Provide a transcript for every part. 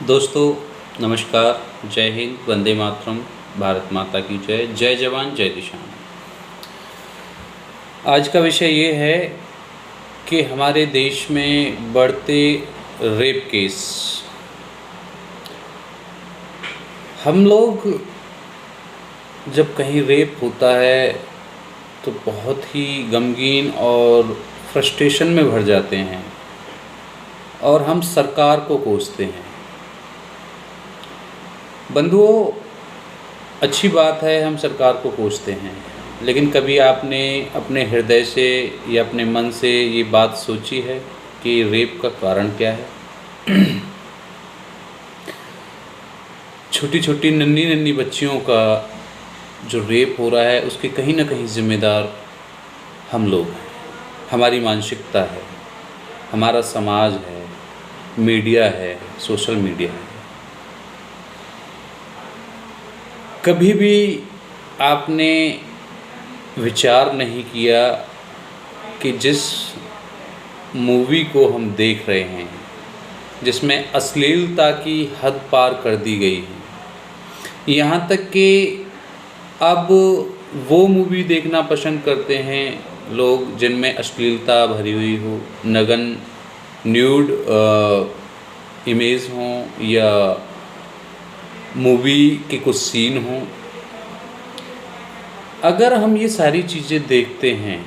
दोस्तों नमस्कार। जय हिंद, वंदे मातरम, भारत माता की जय। जय जवान जय किसान। आज का विषय ये है कि हमारे देश में बढ़ते रेप केस। हम लोग जब कहीं रेप होता है तो बहुत ही गमगीन और फ्रस्ट्रेशन में भर जाते हैं और हम सरकार को कोसते हैं। बंधुओं, अच्छी बात है, हम सरकार को कोसते हैं, लेकिन कभी आपने अपने हृदय से या अपने मन से ये बात सोची है कि रेप का कारण क्या है? छोटी छोटी नन्ही नन्ही बच्चियों का जो रेप हो रहा है उसके कहीं ना कहीं जिम्मेदार हम लोग हैं। हमारी मानसिकता है, हमारा समाज है, मीडिया है, सोशल मीडिया है। कभी भी आपने विचार नहीं किया कि जिस मूवी को हम देख रहे हैं जिसमें अश्लीलता की हद पार कर दी गई है, यहाँ तक कि अब वो मूवी देखना पसंद करते हैं लोग जिनमें अश्लीलता भरी हुई हो, नग्न न्यूड इमेज हों या मूवी के कुछ सीन हों। अगर हम ये सारी चीज़ें देखते हैं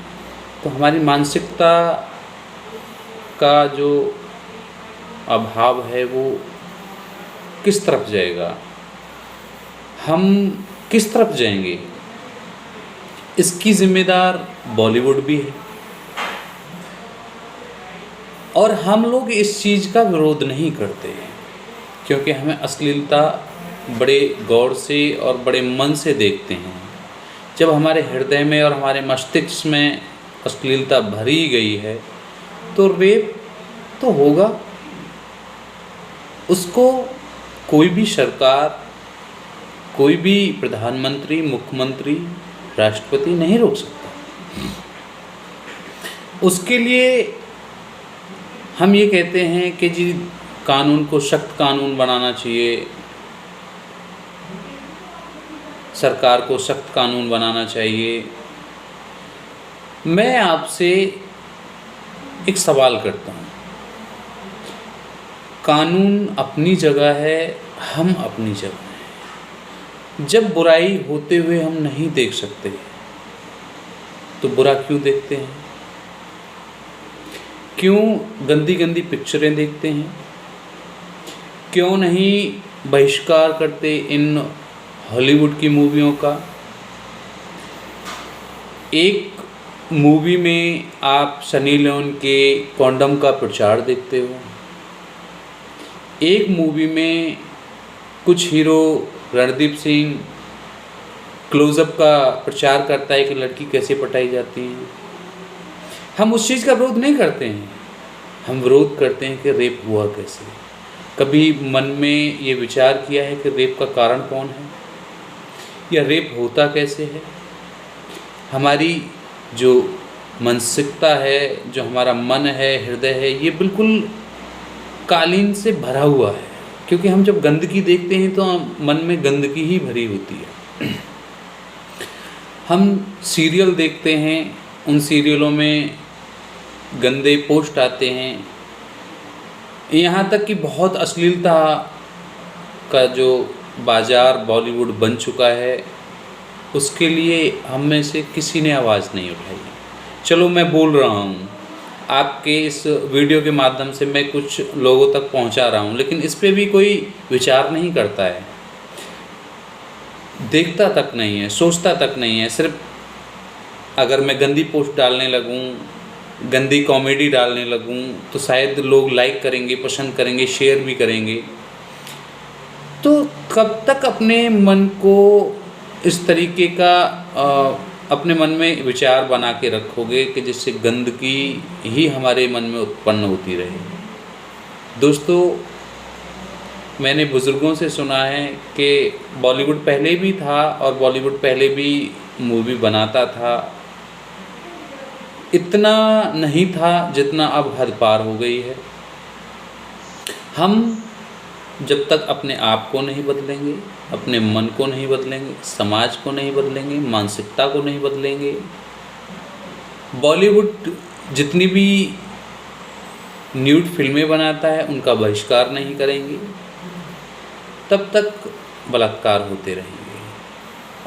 तो हमारी मानसिकता का जो अभाव है वो किस तरफ जाएगा, हम किस तरफ जाएंगे? इसकी जिम्मेदार बॉलीवुड भी है और हम लोग इस चीज़ का विरोध नहीं करते हैं क्योंकि हमें अश्लीलता बड़े गौर से और बड़े मन से देखते हैं। जब हमारे हृदय में और हमारे मस्तिष्क में अश्लीलता भरी गई है तो रेप तो होगा। उसको कोई भी सरकार, कोई भी प्रधानमंत्री, मुख्यमंत्री, राष्ट्रपति नहीं रोक सकता। उसके लिए हम ये कहते हैं कि जी कानून को सख्त कानून बनाना चाहिए, सरकार को सख्त कानून बनाना चाहिए। मैं आपसे एक सवाल करता हूँ, कानून अपनी जगह है, हम अपनी जगह हैं। जब बुराई होते हुए हम नहीं देख सकते तो बुरा क्यों देखते हैं? क्यों गंदी गंदी पिक्चरें देखते हैं? क्यों नहीं बहिष्कार करते इन हॉलीवुड की मूवियों का? एक मूवी में आप सनी लियोन के कॉन्डम का प्रचार देखते हो, एक मूवी में कुछ हीरो रणदीप सिंह क्लोजअप का प्रचार करता है कि लड़की कैसे पटाई जाती है। हम उस चीज़ का विरोध नहीं करते हैं, हम विरोध करते हैं कि रेप हुआ कैसे। कभी मन में ये विचार किया है कि रेप का कारण कौन है या रेप होता कैसे है? हमारी जो मानसिकता है, जो हमारा मन है, हृदय है, ये बिल्कुल कालीन से भरा हुआ है क्योंकि हम जब गंदगी देखते हैं तो मन में गंदगी ही भरी होती है। हम सीरियल देखते हैं, उन सीरियलों में गंदे पोस्ट आते हैं, यहाँ तक कि बहुत अश्लीलता का जो बाज़ार बॉलीवुड बन चुका है, उसके लिए हम में से किसी ने आवाज़ नहीं उठाई। चलो मैं बोल रहा हूँ, आपके इस वीडियो के माध्यम से मैं कुछ लोगों तक पहुँचा रहा हूँ, लेकिन इस पे भी कोई विचार नहीं करता है, देखता तक नहीं है, सोचता तक नहीं है। सिर्फ अगर मैं गंदी पोस्ट डालने लगूँ, गंदी कॉमेडी डालने लगूँ तो शायद लोग लाइक करेंगे, पसंद करेंगे, शेयर भी करेंगे। तो कब तक अपने मन को इस तरीके का अपने मन में विचार बना के रखोगे कि जिससे गंदगी ही हमारे मन में उत्पन्न होती रहे? दोस्तों, मैंने बुज़ुर्गों से सुना है कि बॉलीवुड पहले भी था और बॉलीवुड पहले भी मूवी बनाता था, इतना नहीं था जितना अब हद पार हो गई है। हम जब तक अपने आप को नहीं बदलेंगे, अपने मन को नहीं बदलेंगे, समाज को नहीं बदलेंगे, मानसिकता को नहीं बदलेंगे, बॉलीवुड जितनी भी न्यूड फिल्में बनाता है उनका बहिष्कार नहीं करेंगे, तब तक बलात्कार होते रहेंगे।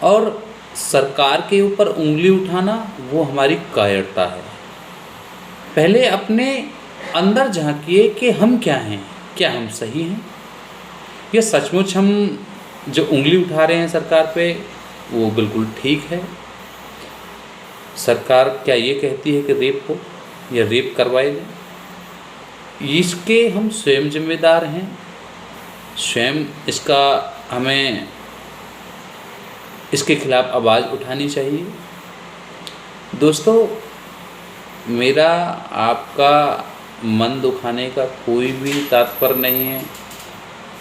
और सरकार के ऊपर उंगली उठाना वो हमारी कायरता है। पहले अपने अंदर झांकिए कि हम क्या हैं, क्या हम सही हैं, या सचमुच हम जो उंगली उठा रहे हैं सरकार पे वो बिल्कुल ठीक है। सरकार क्या ये कहती है कि रेप हो या रेप करवाए दें? इसके हम स्वयं जिम्मेदार हैं, स्वयं इसका हमें इसके खिलाफ आवाज़ उठानी चाहिए। दोस्तों, मेरा आपका मन दुखाने का कोई भी तात्पर्य नहीं है,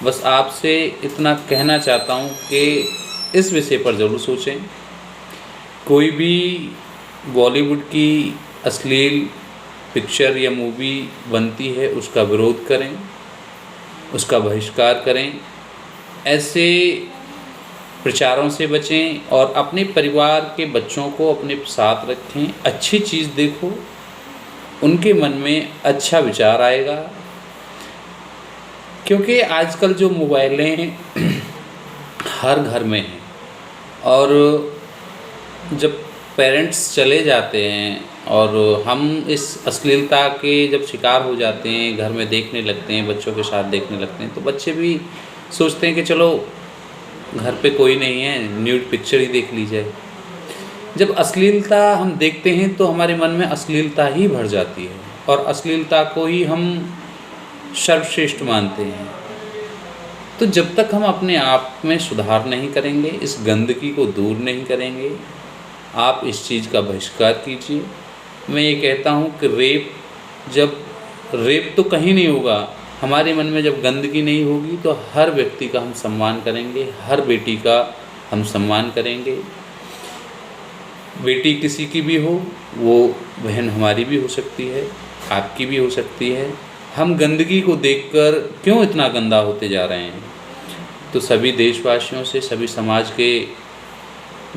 बस आपसे इतना कहना चाहता हूँ कि इस विषय पर ज़रूर सोचें। कोई भी बॉलीवुड की अश्लील पिक्चर या मूवी बनती है उसका विरोध करें, उसका बहिष्कार करें, ऐसे प्रचारों से बचें और अपने परिवार के बच्चों को अपने साथ रखें। अच्छी चीज़ देखो, उनके मन में अच्छा विचार आएगा। क्योंकि आजकल जो मोबाइलें हैं हर घर में हैं, और जब पेरेंट्स चले जाते हैं और हम इस अश्लीलता के जब शिकार हो जाते हैं, घर में देखने लगते हैं, बच्चों के साथ देखने लगते हैं, तो बच्चे भी सोचते हैं कि चलो घर पे कोई नहीं है, न्यूड पिक्चर ही देख ली जाए। जब अश्लीलता हम देखते हैं तो हमारे मन में अश्लीलता ही भर जाती है और अश्लीलता को ही हम सर्वश्रेष्ठ मानते हैं। तो जब तक हम अपने आप में सुधार नहीं करेंगे, इस गंदगी को दूर नहीं करेंगे, आप इस चीज़ का बहिष्कार कीजिए। मैं ये कहता हूँ कि रेप तो कहीं नहीं होगा, हमारे मन में जब गंदगी नहीं होगी तो हर व्यक्ति का हम सम्मान करेंगे, हर बेटी का हम सम्मान करेंगे। बेटी किसी की भी हो, वो बहन हमारी भी हो सकती है, आपकी भी हो सकती है। हम गंदगी को देखकर क्यों इतना गंदा होते जा रहे हैं? तो सभी देशवासियों से, सभी समाज के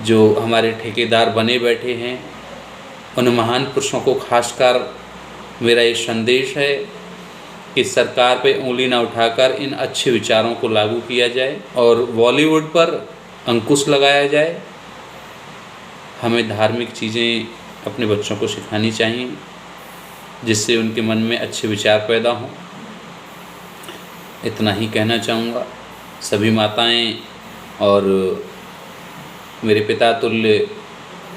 जो हमारे ठेकेदार बने बैठे हैं, उन महान पुरुषों को खासकर मेरा ये संदेश है कि सरकार पे उंगली ना उठाकर इन अच्छे विचारों को लागू किया जाए और बॉलीवुड पर अंकुश लगाया जाए। हमें धार्मिक चीज़ें अपने बच्चों को सिखानी चाहिए, जिससे उनके मन में अच्छे विचार पैदा हों। इतना ही कहना चाहूँगा। सभी माताएं और मेरे पिता तुल्य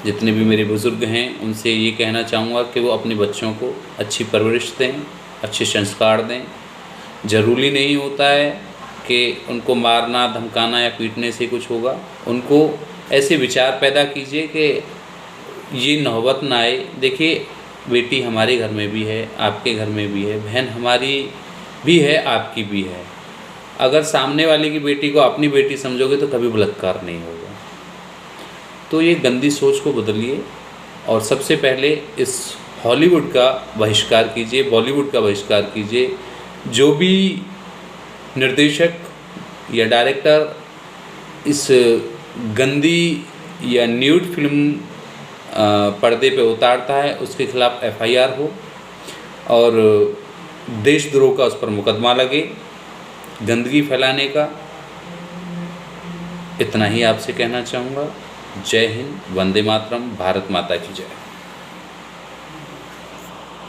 जितने भी मेरे बुज़ुर्ग हैं, उनसे ये कहना चाहूँगा कि वो अपने बच्चों को अच्छी परवरिश दें, अच्छे संस्कार दें। ज़रूरी नहीं होता है कि उनको मारना, धमकाना या पीटने से कुछ होगा। उनको ऐसे विचार पैदा कीजिए कि ये नौबत ना आए। देखिए, बेटी हमारे घर में भी है, आपके घर में भी है, बहन हमारी भी है, आपकी भी है। अगर सामने वाले की बेटी को अपनी बेटी समझोगे तो कभी बलात्कार नहीं होगा। तो ये गंदी सोच को बदलिए और सबसे पहले इस हॉलीवुड का बहिष्कार कीजिए, बॉलीवुड का बहिष्कार कीजिए। जो भी निर्देशक या डायरेक्टर इस गंदी या न्यूड फिल्म पर्दे पे उतारता है, उसके खिलाफ FIR हो और देशद्रोह का उस पर मुकदमा लगे, गंदगी फैलाने का। इतना ही आपसे कहना चाहूँगा। जय हिंद, वंदे मातरम, भारत माता की जय।